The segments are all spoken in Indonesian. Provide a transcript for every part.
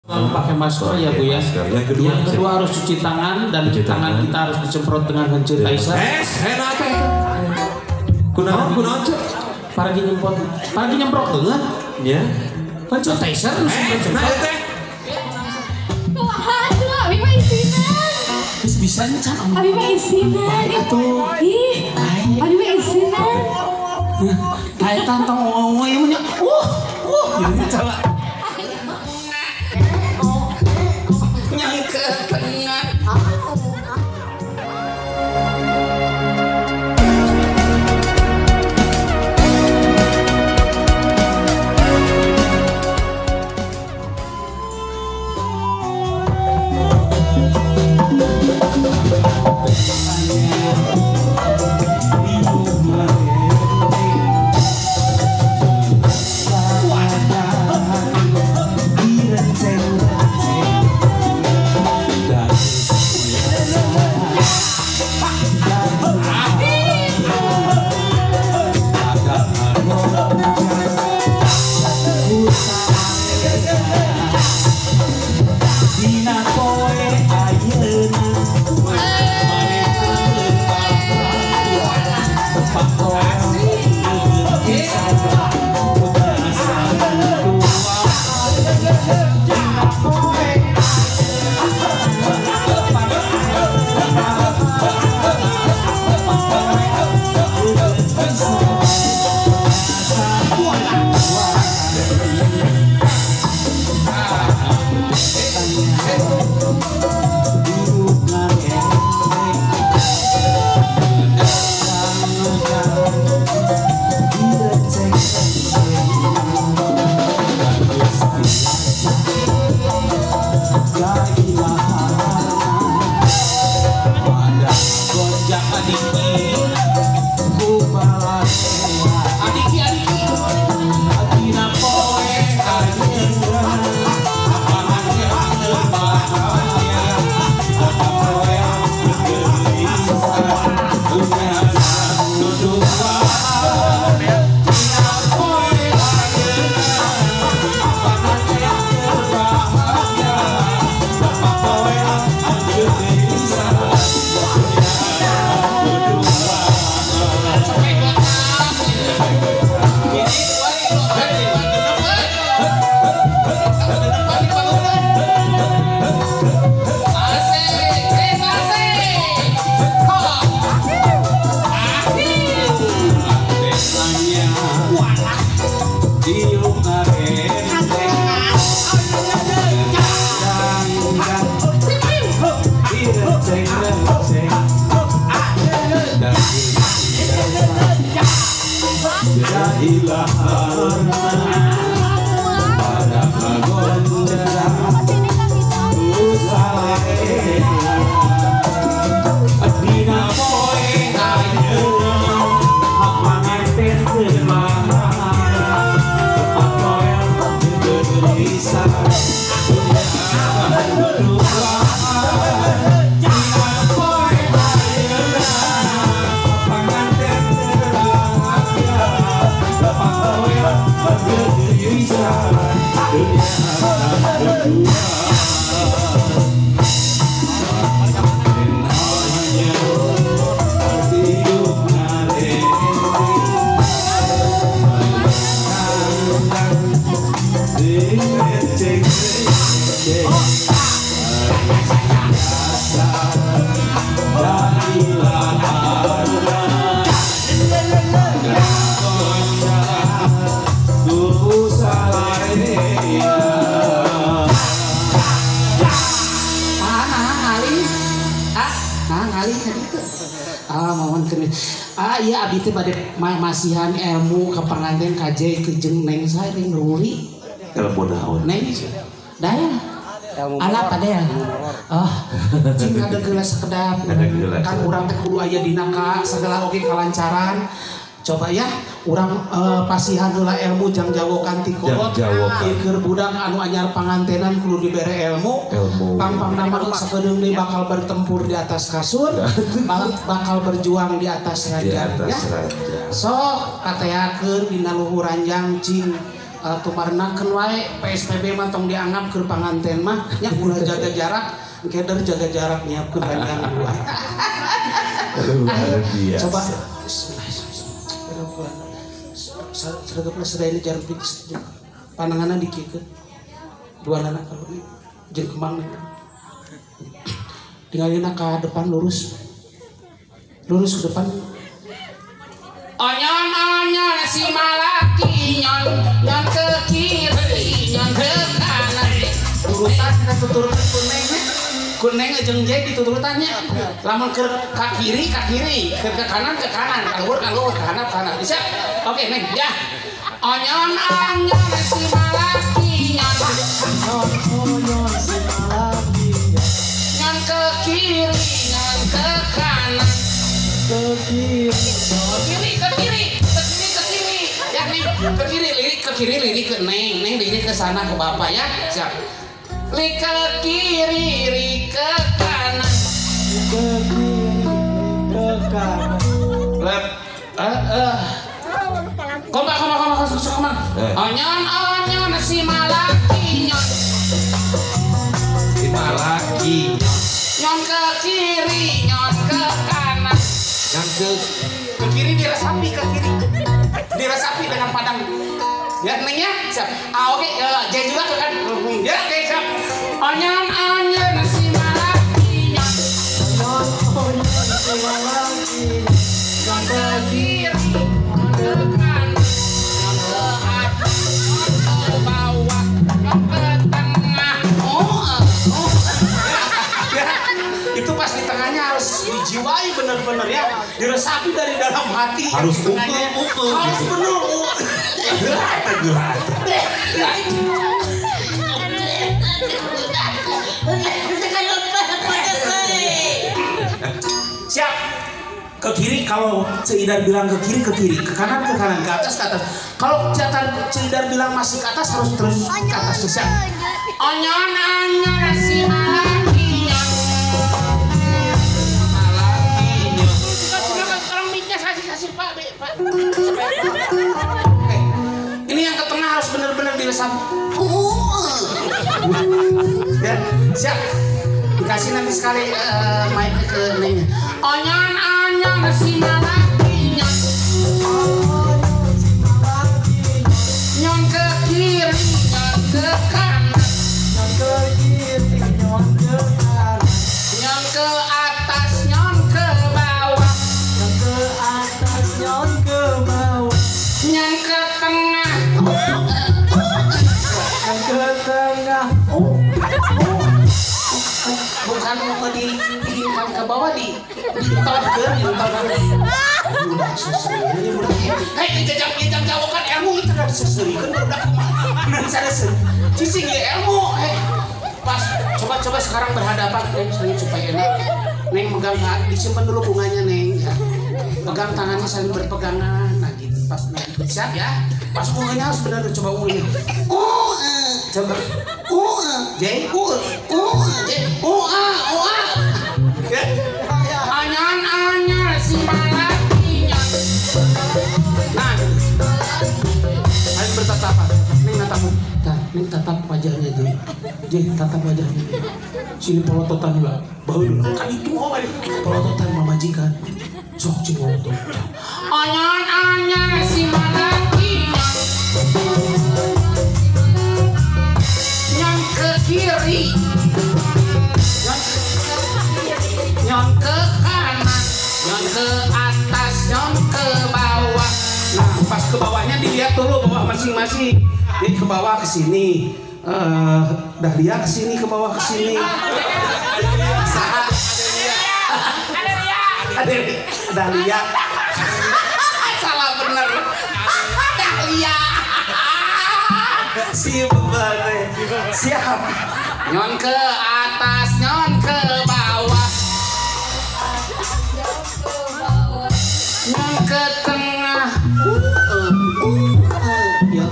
Selalu pakai masker ya Bu ya. Yang kedua harus cuci tangan dan tangan kita harus disemprot dengan hand sanitizer. Enak ya. Kunaon cek? Paragi nyemprot dengan Ya. hand sanitizer terus semprot. Abi mah isinan. Bisa ncan. Abi mah isinan. Itu. Ih, Abi mah isinan. Kayak tantang ngomong yang punya. Jadi coba. Nyangka kena. Iya abdi teh bade masihan ilmu ke pengantin KJ ke jeung Neng saring Ruli. Ilmu naon? Neng. Daya. Anak ada ya. Cing ada gelas sekedap. Kan urang teh kudu aya dina ka segala oge kalancaran. Coba ya, urang pasihan heula ilmu jang jagokan ti kolot. Keur budak anu anyar pangantenan kudu dibere ilmu. Pang-pang nama sakedeung deui bakal bertempur di atas kasur, bakal berjuang di atas raja. Ya. So kateakeun dina luhur ranjang cing tumarnakeun wae PSBB mah tong dianggap keur panganten mah nya ulah jaga jarak keder jaga jarak nyiapkeun ranjang dua. Luar biasa. Coba Seragapna sedaya jarum pix pandanganna dikikeun dua anak kalau jeung kemang tinggalina ka depan lurus ke depan. Onyon si malaki nyon ke kiri nyon ke kanan urutan kita tuturutan kuneng jeung jay dituturutannya lamun ke kiri ke kanan kalur ke kanan bisa oke neng ya. Onyon si malaki nyon si malaki nyon ke kiri nyon ke kanan ke kiri lirik ke neng lirik ke sana ke bapak ya siap. Lirik ke kiri lirik ke kanan ke kiri ke kanan lep kompak onyon si malaki nyon nyon ke kiri nyon ke kanan nyon ke kiri dirasapi dengan padang ya neng ya siap. Oke jay juga ke kan ya oke siap. Onyon si malaki nyon si malaki nyon ke kiri nyon ke kanan nyon ke atas nyon ke bawah nyon ke tengah itu pas di tengahnya harus dijiwai bener-bener ya diresapi dari dalam hati harus mukul harus bener siap. Ke kiri kalau Ceidar bilang ke kiri ke kanan ke atas kalau Ceidar bilang masih ke atas harus terus ke atas siap. Onyon si malaki nyon tolong mic-nya kasih Pak ini yang ke tengah harus benar-benar diresapi ya siap. Dikasih nanti sekali mic ke nengnya. Onyon si malaki nyon ke kiri nyon ke kanan nyon ke atas nyon ke bawah nyon ke tengah bukan mau dikirimkan ke bawah ditodker udah sesuai hei jajang jawakan ilmu itu udah sesuai kan udah kemana sana cicing ya ilmu pas coba sekarang berhadapan misalnya supaya enak neng megang disimpan dulu bunganya neng ya. Pegang tangannya saling berpegangan nah gitu pas neng siap ya pas bunganya harus benar coba bunganya coba Jay Onyon si malaki nyon nah harus bertatapan neng tatap wajahnya Jay tatap wajahnya sini polototan juga baru dulu kan itu polototan memajikan sok cimoto onyon si malaki nyon ke kiri nyon ke kanan nyon ke atas nyon ke bawah nah pas ke bawahnya dilihat dulu bawah masing-masing jadi ke bawah ke sini Dahlia ke sini ke bawah ke sini Dahlia salah bener Dahlia siap nyon ke atas nyon ke bawah nyon ke tengah ya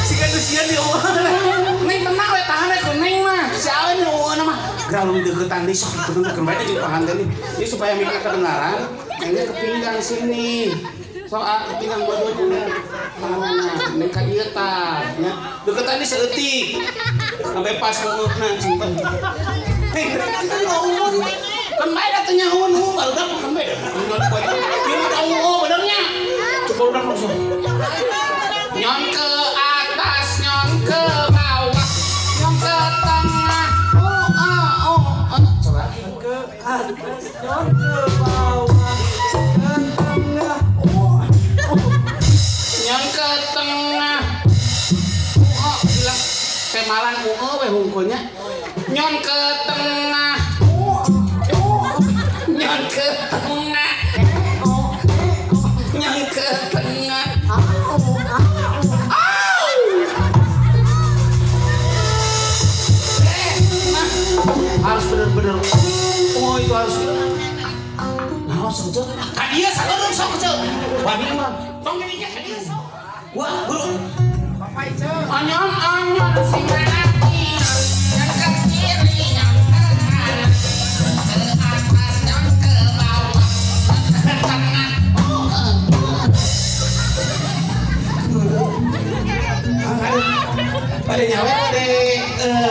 si gadusian di neng tenang we tahan we neng mah si awen nama terlalu deketan di sok kembali di panganten ini supaya mereka kedengaran ini ke pinggang sini soal pinggang dua-duanya mereka dia ya deketan di seetik sampai pas ngomongnya simpan kembali datanya baru dapat kembali ini tahu benernya coba udah langsung nyon ke atas nyon ke bawah nyon ke tengah coba ke atas nyon ke bawah ke tengah nyon ke tengah bilang temalan weh hungkunya nyon ke tengah nyon ke tengah nyon ke tengah harus bener-bener itu harus saja kadia salah sok kecil wani mah tong gini kadia sok wah bro anyon sing lagi yang ke kiri yang ke kanan ke atas yang ke bawah ke tengah pada nyawa pada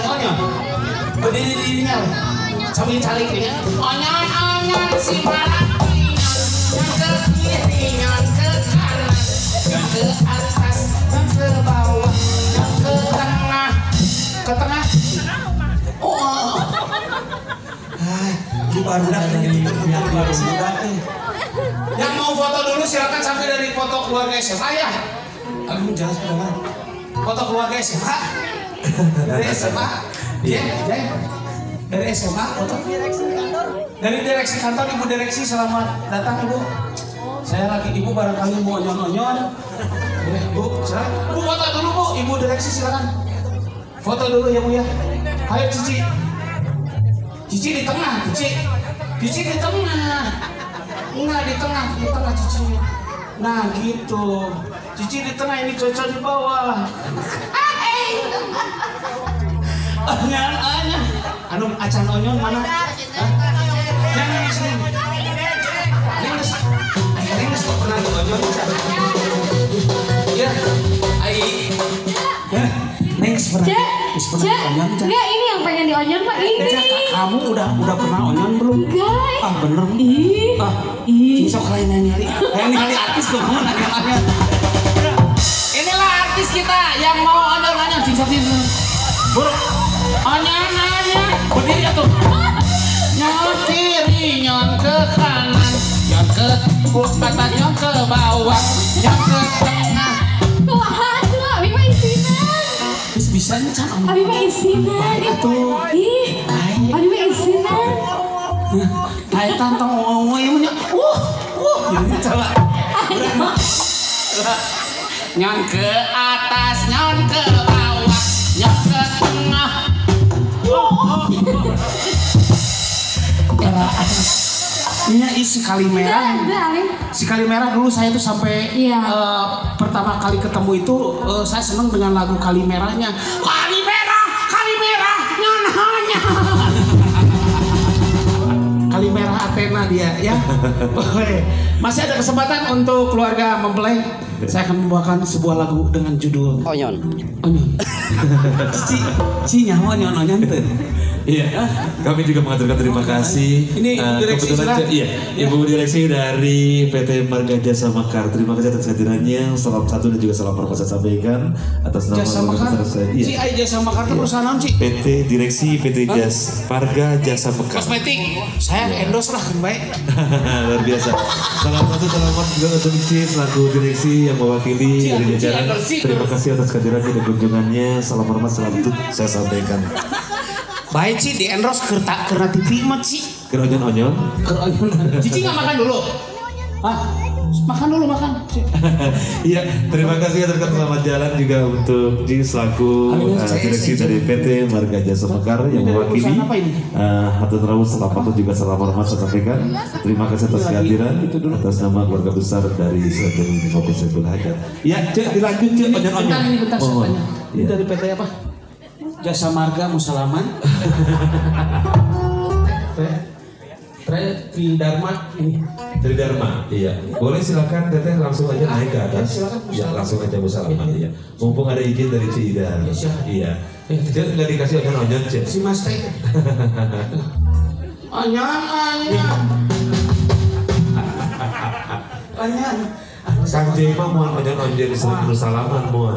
onyon berdiri nyawa sambil calik ya onyon si malaki yang ke kiri yang ke kanan yang ke atas yang ke bawah yang ke tengah gimana yang mau foto dulu silakan sampai dari foto keluarga saya aduh jelas banget foto keluarga SMA dari SMA iya dari SMA foto dari direksi kantor ibu direksi selamat datang ibu saya lagi ibu barangkali mau onyon bu silakan bu foto dulu bu ibu direksi silakan foto dulu ya bu ya ayo Cici di tengah Cici di tengah enggak di tengah Cici nah gitu Cici di tengah ini Coco di bawah anu acan onyon mana yang sini ini pernah onyon ya ai Neng pernah onyon enggak ini yang pengen di onyon pak ini kamu udah pernah onyon belum enggak bener sok lain nyari artis tuh inilah artis kita yang mau onyon sok bro onyon berdiri atuh nyon kiri nyon ke kanan nyon ke atas nyon ke bawah nyon ke tengah wah tuh abi mah isinan bisa ncan abi mah isinan itu abi mah isinan kayak tantang ngomong nya ini coba nyon ke atas nyon ke bawah nyon ke tengah ini si Kalimerah dulu saya tuh sampai pertama kali ketemu itu saya seneng dengan lagu Kalimerahnya Kalimerah nyonya Kalimerah Athena dia ya masih ada kesempatan untuk keluarga mempelai saya akan membawakan sebuah lagu dengan judul Onyon Cici nyawa onyon tuh. Iya, kami juga mengaturkan terima kasih. Ini Ibu Direksi Ibu Direksi dari PT Marga Jasa Mekar. Terima kasih atas kehadirannya. Salam satu dan juga salam hormat saya sampaikan atas nama Jasa Mekar. Jasa Mekar itu perusahaan apa sih? PT Direksi PT Marga Jasa Mekar. Kosmetik. Saya endorse lah kan baik. Luar biasa. Salam satu selamat juga untuk Cici selaku direksi yang mewakili dari jajaran. Terima kasih atas kehadirannya dan kunjungannya. Salam hormat selalu saya sampaikan. Baik Ci, di endorse karena TV mat Ci. Onyon. Cici nggak makan dulu? Makan dulu makan. Iya, terima kasih atas selamat jalan juga untuk Ji selaku direksi dari PT Marga Jasa Mekar yang mewakili. Hatur nuhun selamat juga salam hormat saya sampaikan. Terima kasih atas kehadiran atas nama keluarga besar dari Saiful Kopi Saiful Hajar. Iya, Cek dilanjut Cek onyon. Bentar saya tanya. Ini dari PT apa? Jasa Marga Musalaman. Tridharma ini. Tridharma, iya. Boleh silakan Teteh langsung aja naik ke atas. Ya, langsung aja Bu Salaman, iya. Mumpung ada izin dari Cida. Iya. Dia nggak dikasih onyon-onyon, Cik. Si Mas Teh. Onyon. Kang Jai mah mau onyon-onyon disuruh salaman mau.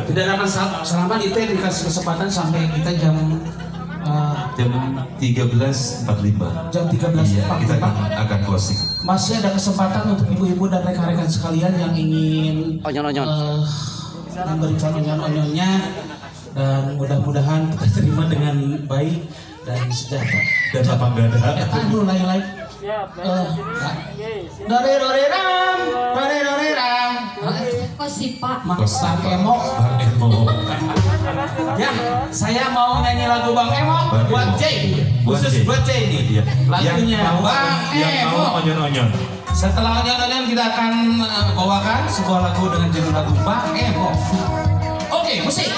Tidak akan salaman itu dikasih kesempatan sampai kita jam 13.45. Jam 13.45. Iya, kita akan closing. Masih ada kesempatan untuk ibu-ibu dan rekan-rekan sekalian yang ingin memberikan onyon-onyonnya, dan mudah-mudahan kita terima dengan baik dan sejahtera. Dan lapang dada. Dulu lain-lain. Dore-dore-ram. Kok si Pak? Bang Emo. Ya, saya mau nyanyi lagu Bang Emo buat Jay. Khusus buat Jay ini. Lagunya Bang Emo. Onyon-onyon. Setelah onyon-onyon kita akan bawakan sebuah lagu dengan judul lagu Bang Emo. Oke, musik.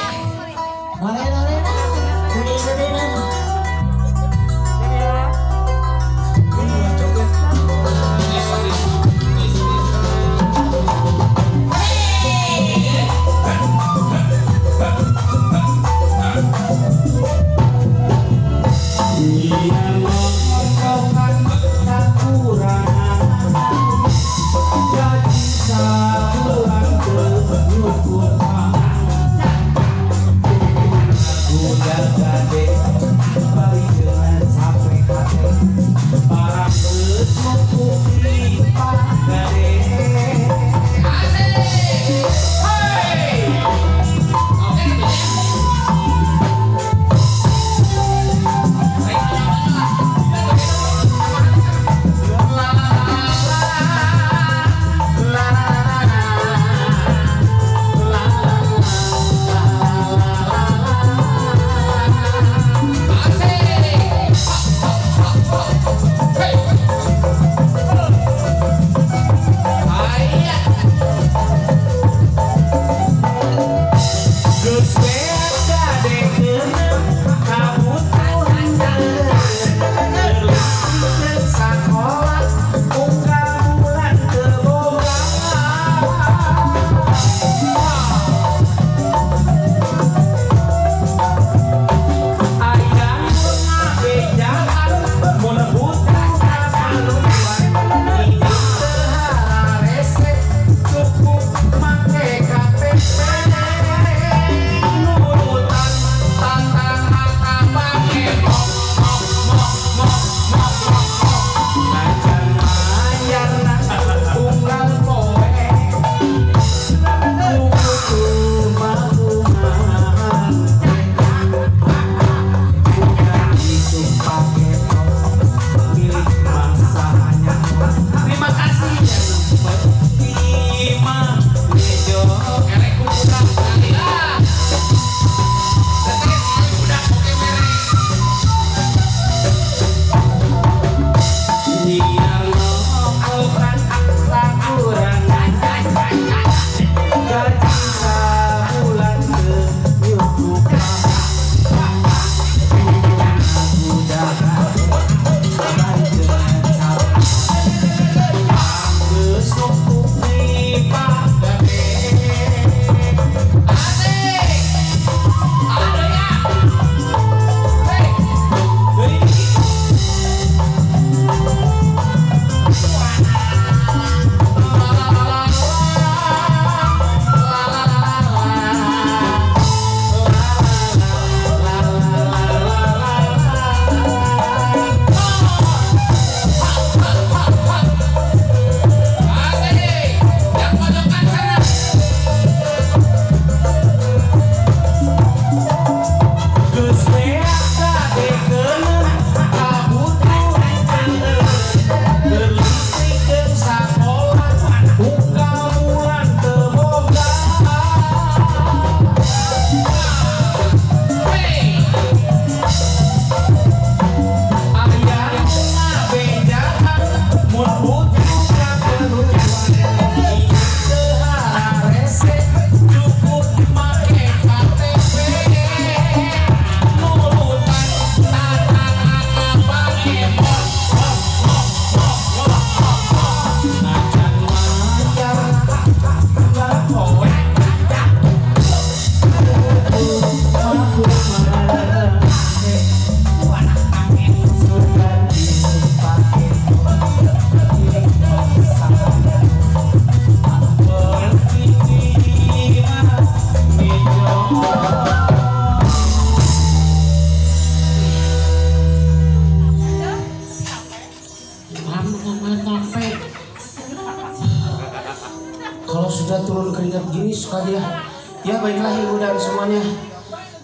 sudah turun keringat gini suka dia. Ya baiklah ibu dan semuanya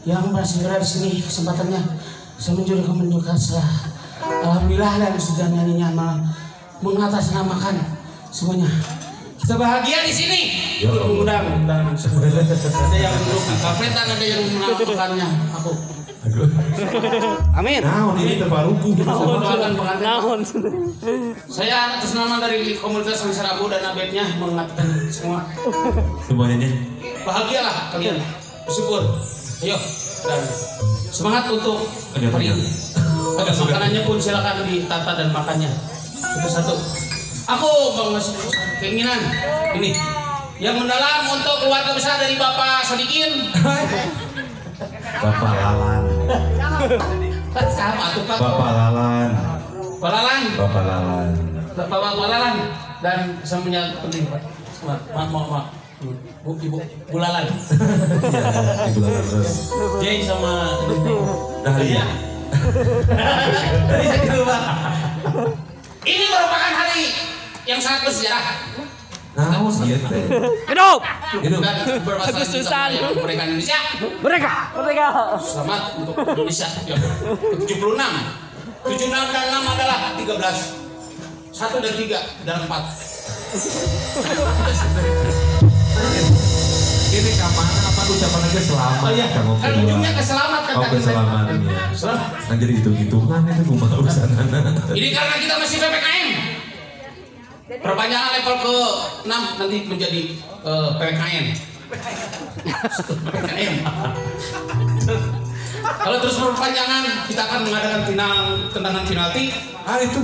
yang masih berada di sini kesempatannya saya menunjukkan alhamdulillah dan sudah nyanyinya mengatasnamakan semuanya. Kita bahagia di sini. Mudah-mudahan ada yang duduk di kapetan, ada yang menamakannya aku. Amin. Nah, ini terbaruku. Doakan pengantin. Saya atas nama dari komunitas Ansar Abu dan Abednya mengatakan semua. Semuanya. Bahagialah kalian, bersyukur. Ayo dan semangat untuk hari ini. Makanannya pun silakan ditata dan makannya satu-satu. Aku mengasih keinginan ini yang mendalam untuk keluarga besar dari Bapak Sodikin. Bapak Lalan. Sama tuh Pak. Bapak Lalan. Bapak Lalan. Bapak Lalan. Bapak Lalan dan semuanya penting Pak. Maaf. Ibu Lalan. Iya, Ibu Lalan terus. Jay sama Dahlia. Tadi saya gitu Pak. Ini merupakan hari yang sangat bersejarah. Nah, iya teh. Hidup. Dan berpasangan yang mereka Indonesia. Mereka. Selamat untuk Indonesia. 76 dan 6 adalah 13. 1 dan 3 dan 4. Ini kemana? Apa ucapan aja selamat? Oh iya, kan ujungnya keselamatan. Oh, keselamatan ya. Nah, jadi hitung-hitungan itu kumaha urusan anak. Ini karena kita masih PPKM. Perpanjangan level ke 6 nanti menjadi PPKM. PPKM. Kalau terus perpanjangan, kita akan mengadakan tendangan penalti. Itu.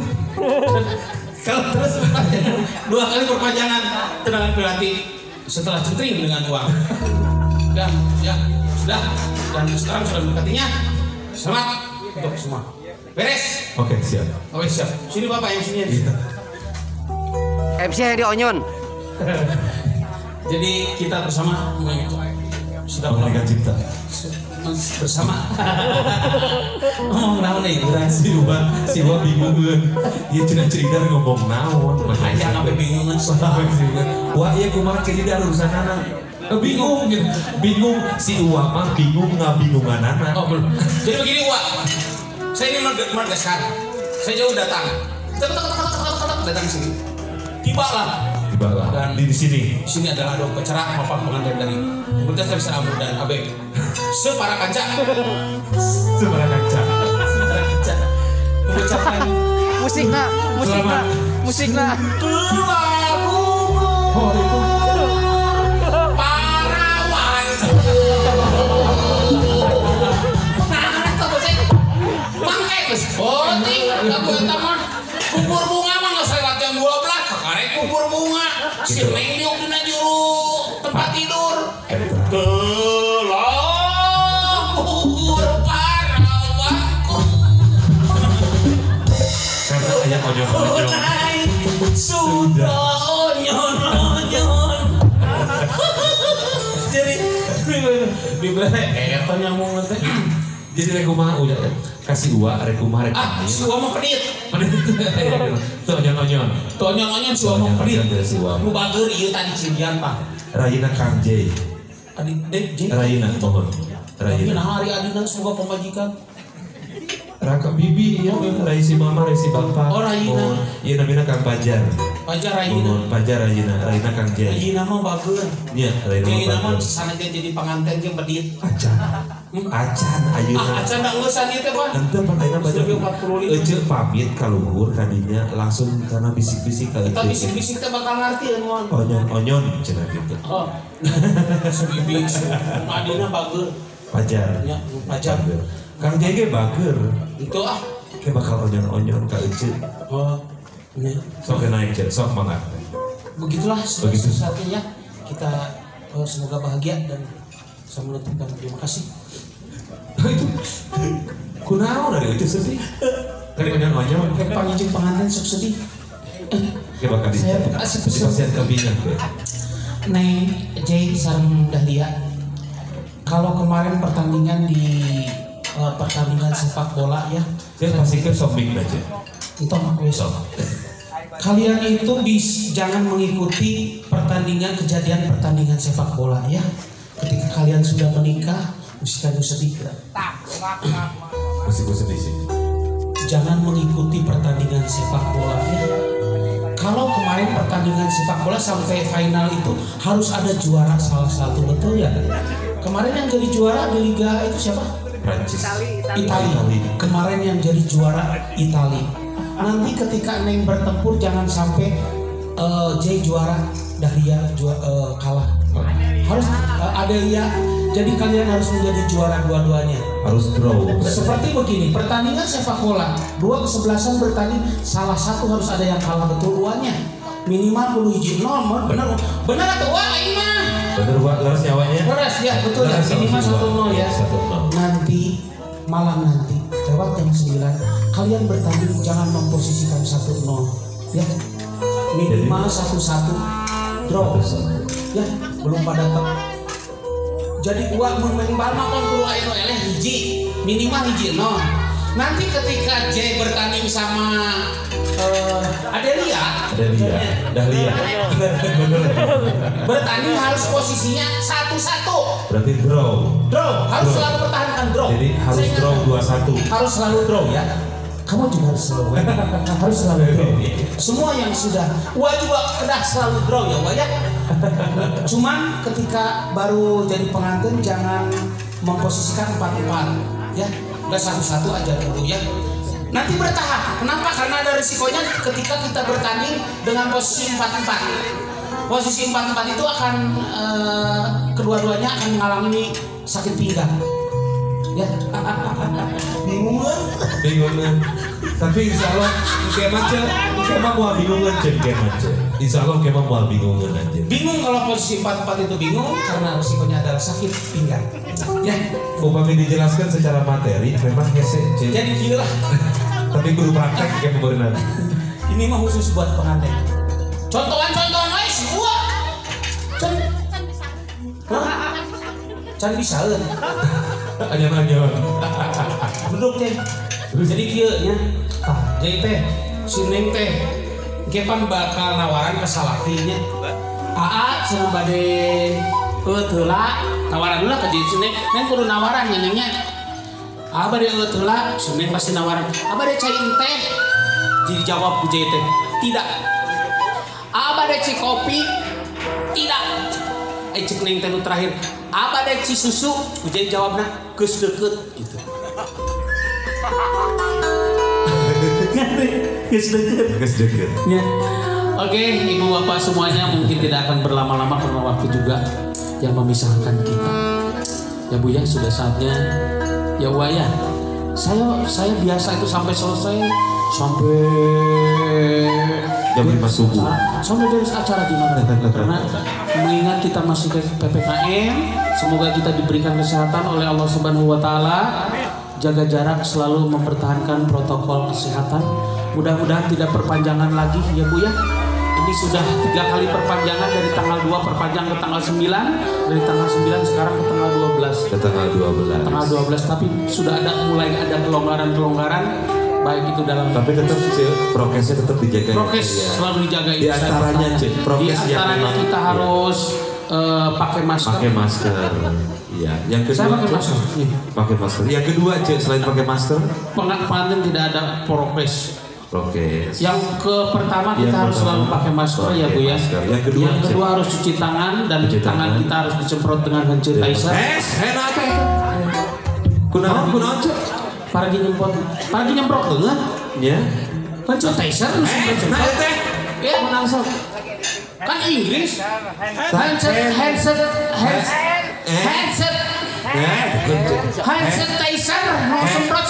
Kalau terus perpanjangan, 2 kali perpanjangan tendangan penalti setelah cetring dengan uang. Sudah. Dan sekarang sudah mendekatinya. Selamat untuk semua. Beres. Oke, siap. Oke, siap. Sini Bapak yang sini. Iya. MC di Onyon. Jadi kita bersama sudah Merdeka Cipta. bersama. Ngomong naon nih? Si Wa bingung kan. Iya cerita ngomong naon. Aja sampai bingung kan. Wah iya kumaha cerita urusan anak. Bingung gitu. Bingung si Wa mah bingung ngabingungan anak. Oh belum. Jadi begini Wak. Saya ini menegaskan. Saya jauh datang. Datang ke sini. Tibalah. Dan di sini. Di sini adalah dong pecerah papan pengantin dari Komunitas Ansar Abu dan Abeg. Separa kaca. Mengucapkan musikna. Parawan. Mangke geus. Oh, ting, aku eta mah kubur bunga mah geus lewat jam 12. Karek kubur bunga. Si Mengyuk dina juru tempat tidur. Gelang kubur parawanku. Karena ayah onyon-onyon. Sudah onyon. Jadi bibelnya eta nyamung teh. Jadi rek kumaha udah kasih Wa rek kumaha rek. Si Wa mah pedit. Tuh onyon-onyon. Tonyon-onyon si Wa mah pedit. Nu bageur ieu tadi cidian Pak. Rayina Kang J. Adi J. Rayina mohon. Tapi Rayina. nah hari adina semoga pemajikan. Raka bibi ya, Raisi mama, Raisi bapak. Oh, Rayina. Iya namanya Kang Pajar. Pajar Rayina. Pajar Rayina, Rayina Kang J. Rayina mah bageur. Iya, Rayina mah bagus. sanajan jadi panganten jeung bedit. Acan ayeuna. Acan da ngeusan ieu teh Pak. Henteu pan ayeuna baca. Sudah 45. Ece pamit ka luhur kadinya langsung karena bisik-bisik ka Kita bisik-bisik teh bakal ngarti anu. onyon cenah gitu. Oh. Bibi adina bageur. Pajar. Ya, Pajar. Kang Jege bageur. Itu ah. Kayak bakal onyon-onyon ka ece. Oh. Ya. Sok naik cek, sok mangga. Begitulah Begitu. saatnya kita semoga bahagia dan saya menutupkan terima kasih. Itu kunaon dari ece sedih. Dari onyon-onyon. Kayak pangijing pengantin sok sedih. Kayak bakal di pasien kabingan. Neng Jay sareng Dahlia. Kalau kemarin pertandingan di pertandingan sepak bola ya, Saya pasti ke shopping aja. itu mah besok. Kalian itu jangan mengikuti kejadian pertandingan sepak bola ya. Ketika kalian sudah menikah, usianya sedih. Masih sedih sih. Jangan mengikuti pertandingan sepak bola ya. Kalau kemarin pertandingan sepak bola sampai final itu harus ada juara salah satu, betul ya? Kemarin yang jadi juara di Liga itu siapa? Prancis. Italia. Kemarin yang jadi juara Italia. Nanti ketika Neng bertempur jangan sampai J juara, Dahlia kalah. Harus Adelia. Jadi kalian harus menjadi juara dua-duanya. Harus draw. Seperti begini, pertandingan sepak bola, 2 kesebelasan bertanding, salah satu harus ada yang kalah, betul duanya. Minimal 10 nomor, benar atau wah ini mah? Bener Pak, laras nyawanya. Laras ya, betul ya. Minimal 1-0 ya. Nanti malam nanti lewat jam 9 kalian bertanding jangan memposisikan 1-0 ya. Minimal 1-1 draw. Ya, belum pada jadi uang mengembal makan kudu aya eleh hiji, minimal hiji no. Nanti ketika J bertanding sama Dahlia. Bertanding harus posisinya 1-1. Berarti draw. Harus selalu pertahankan draw. Jadi harus draw 2-1. Harus selalu draw ya. Kamu juga harus selalu draw. Semua yang sudah juga udah selalu draw ya, Wak ya. Cuman ketika baru jadi pengantin jangan memposisikan 4-4 ya. Udah 1-1 aja dulu ya. Nanti bertahap. Kenapa? Karena ada risikonya ketika kita bertanding dengan posisi 4-4. Posisi 4-4 itu akan kedua-duanya akan mengalami sakit pinggang. Ya, bingungan. Tapi insya Allah kemah mau bingungan insya Allah kemah mau bingungan aja. Bingung kalau posisi 4-4 itu bingung karena risikonya adalah sakit pinggang. Ya, Upami dijelaskan secara materi memang hese. Jadi gila. Tapi kudu praktek kayak pemberian. Ini mah khusus buat pengantin. Contohan semua. Can bisa Anyan. Duduk teh. Jadi kieu nya. Jadi teh si Neng teh kepan bakal nawaran ke salaki nya. Cenah bade heula tawaran heula ka si Neng. Neng kudu nawaran nya Nengnya. Bade heula si Neng pasti nawaran. Bade cai teh. Dijawab ku teh. Tidak. Bade ci kopi. Tidak. Cek Neng teh nu terakhir. Bade ci susu. Ku jawabna geus deukeut gitu. Geus deukeut. Ya. Oke, Ibu Bapak semuanya mungkin tidak akan berlama-lama karena waktu juga yang memisahkan kita. Ya Bu ya, sudah saatnya. Ya Bu ya. Saya biasa itu sampai selesai sampai jam 5 subuh. Sampai dari acara gimana? Karena mengingat kita masih ke PPKM, semoga kita diberikan kesehatan oleh Allah Subhanahu wa taala. Jaga jarak, selalu mempertahankan protokol kesehatan. Mudah-mudahan tidak perpanjangan lagi ya Bu ya. Ini sudah 3 kali perpanjangan, dari tanggal 2 perpanjang ke tanggal 9, dari tanggal 9 sekarang ke tanggal 12. Ke tanggal 12. Tanggal 12, tapi sudah mulai ada kelonggaran-kelonggaran baik itu dalam tapi tetap prokesnya tetap dijaga. Prokes ya. Selalu dijaga. Di antaranya prokes yang kita harus pakai masker. Pakai masker. Iya. Yang kedua saya pakai masker. Pakai masker. Yang kedua selain pakai masker, pengantin tidak ada prokes. Yang pertama kita harus selalu pakai masker ya Bu ya. Yang kedua harus cuci tangan dan tangan kita harus disemprot dengan hand sanitizer. Kunaon Paragi nyemprot dengan ya hand sanitizer ya menang sok kan Inggris hand sanitizer mau semprot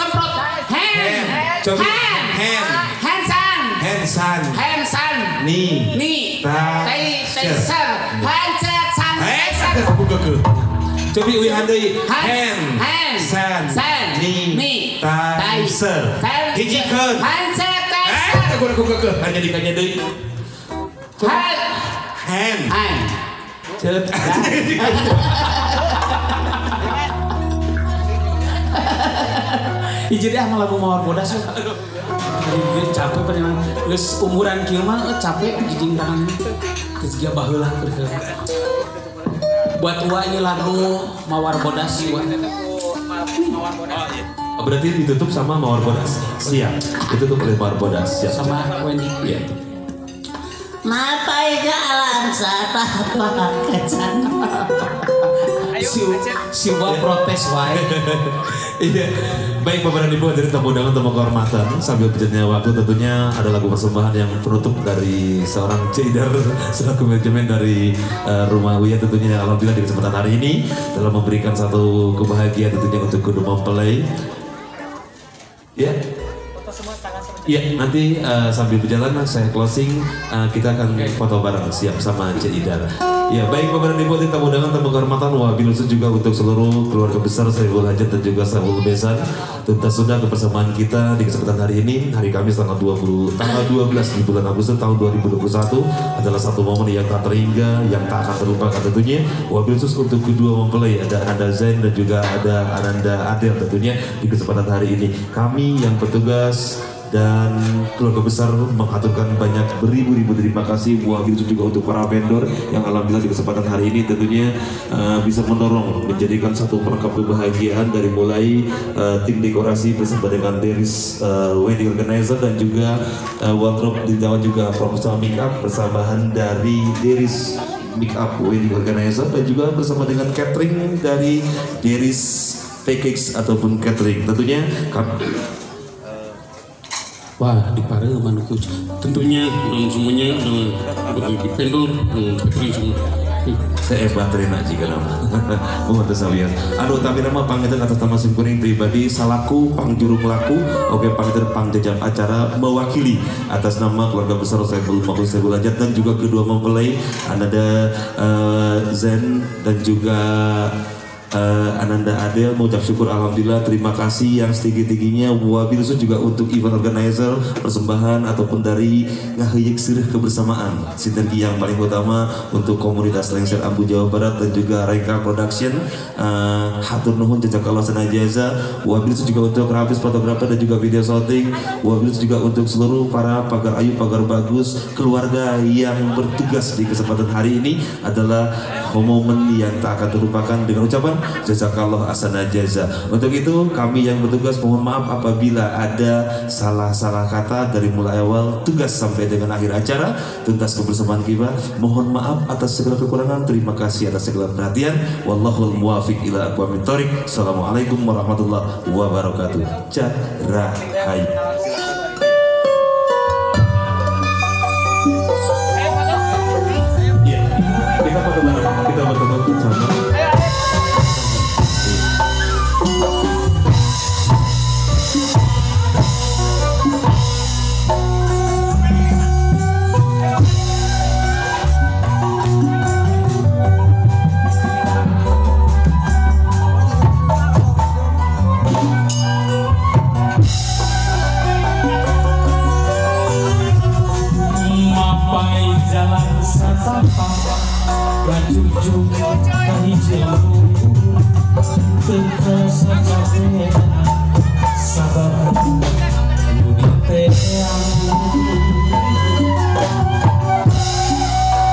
hand ni sanitizer cobi uih handai hand sanitizer hijikeun hand sanitizer kudu hanya dikanya deui hand jadi ah lagu mawar bodas ya. Aduh, capek pernah geus umuran kieu mah capek jijing tangan geus gieu baheula keur. Buat tua ini lagu mawar bodas buat mawar bodas. Oh, berarti ditutup sama mawar bodas. Siap. Ditutup oleh mawar bodas. Siap. Sama Wendy. Iya. Matai jalan satapa kecan. Si protes wae. Iya. Baik Bapak dan Ibu hadirin tamu undangan tamu kehormatan, sambil berjalannya waktu tentunya ada lagu persembahan yang penutup dari seorang Ceidar selaku manajemen dari Rumah Uya tentunya alhamdulillah di kesempatan hari ini telah memberikan satu kebahagiaan tentunya untuk kedua mempelai. Ya. Iya, nanti sambil berjalan saya closing, kita akan foto bareng siap sama Ceidar. Ya, baik Bapak dan Ibu tamu undangan tamu kehormatan, wabil khusus juga untuk seluruh keluarga besar Saiful Hajat dan juga Saiful Besan. Tuntas sudah kebersamaan kita di kesempatan hari ini, hari Kamis tanggal 12 di bulan Agustus tahun 2021 adalah satu momen yang tak terhingga, yang tak akan terlupakan tentunya. Wabil khusus untuk kedua mempelai, ada Ananda Zain dan juga ada Ananda Adel tentunya di kesempatan hari ini. Kami yang bertugas dan keluarga besar mengaturkan banyak beribu-ribu terima kasih wabil juga untuk para vendor yang alhamdulillah di kesempatan hari ini tentunya bisa mendorong menjadikan satu perangkap kebahagiaan dari mulai tim dekorasi bersama dengan Deris wedding organizer dan juga wardrobe di bawah juga promosional make up bersamaan dari Deris make up wedding organizer dan juga bersama dengan catering dari Deris package ataupun catering tentunya wah di Pare manuku tentunya semuanya vendor catering semua. Saya baterai nak jika nama mohon tersawian aduh tapi nama pangitan atas nama simkuring pribadi salaku pangjuru melaku oke pangitan pangjajam acara mewakili atas nama keluarga besar Saiful Hajat dan juga kedua mempelai ada Zen dan juga Ananda Adel mengucap syukur alhamdulillah terima kasih yang setinggi-tingginya wabil khusus juga untuk event organizer persembahan ataupun dari ngaheyek sirih kebersamaan sinergi yang paling utama untuk komunitas Lengser Ambu Jawa Barat dan juga Reka Production hatur nuhun jazakallah sanajasa wabil khusus juga untuk grafis fotografer dan juga video shooting wabil khusus juga untuk seluruh para pagar ayu pagar bagus keluarga yang bertugas di kesempatan hari ini adalah momen yang tak akan terlupakan dengan ucapan jazakallah asana jaza. Untuk itu kami yang bertugas mohon maaf apabila ada salah-salah kata dari mulai awal tugas sampai dengan akhir acara. Tuntas kebersamaan kita mohon maaf atas segala kekurangan. Terima kasih atas segala perhatian. Wallahul muwafiq ila aqwamit thoriq. Assalamualaikum warahmatullahi wabarakatuh. Rahai. Kita foto bareng, kita foto sama. Cucu dari jauh terkesan sabar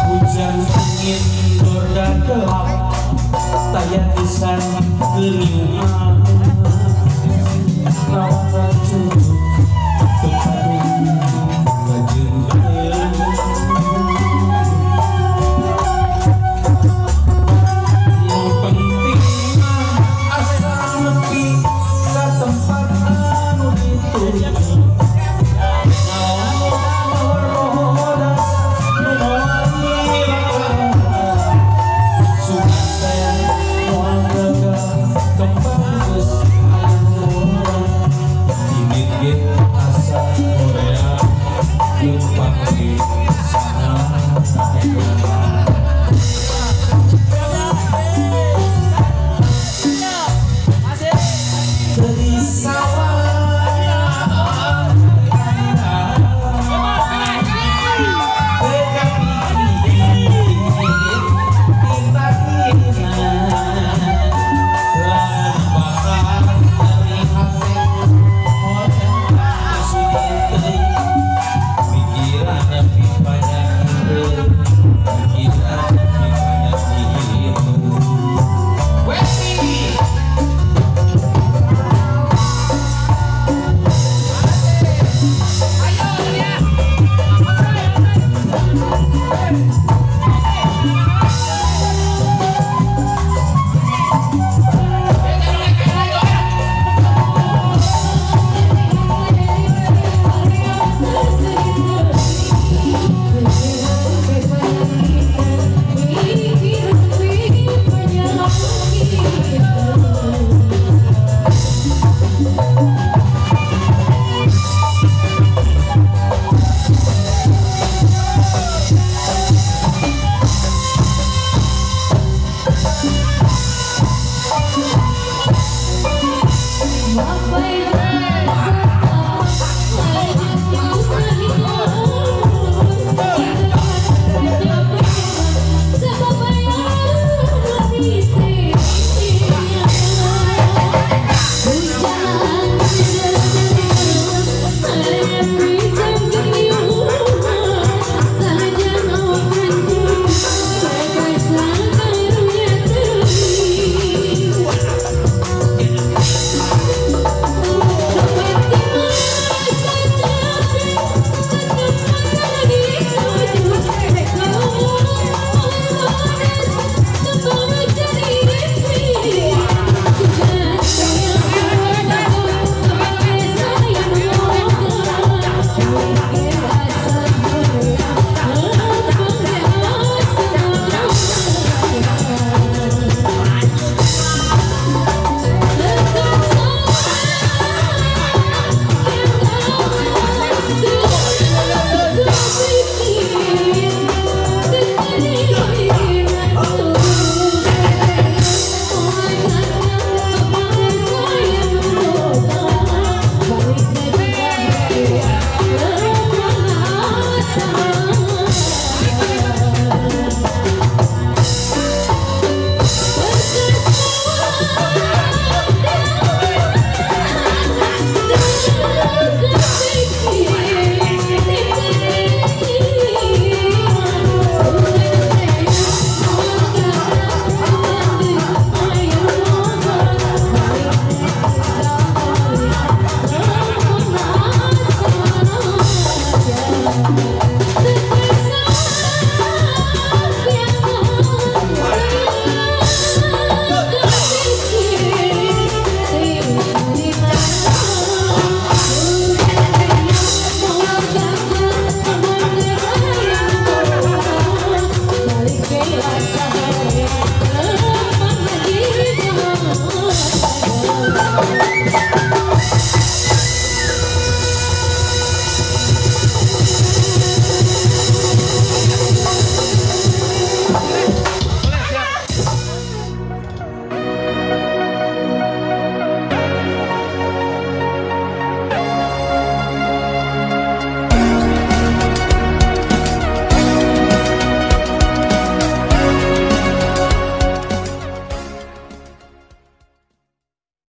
hujan angin gorda gelap tayang pisan geriuman lawan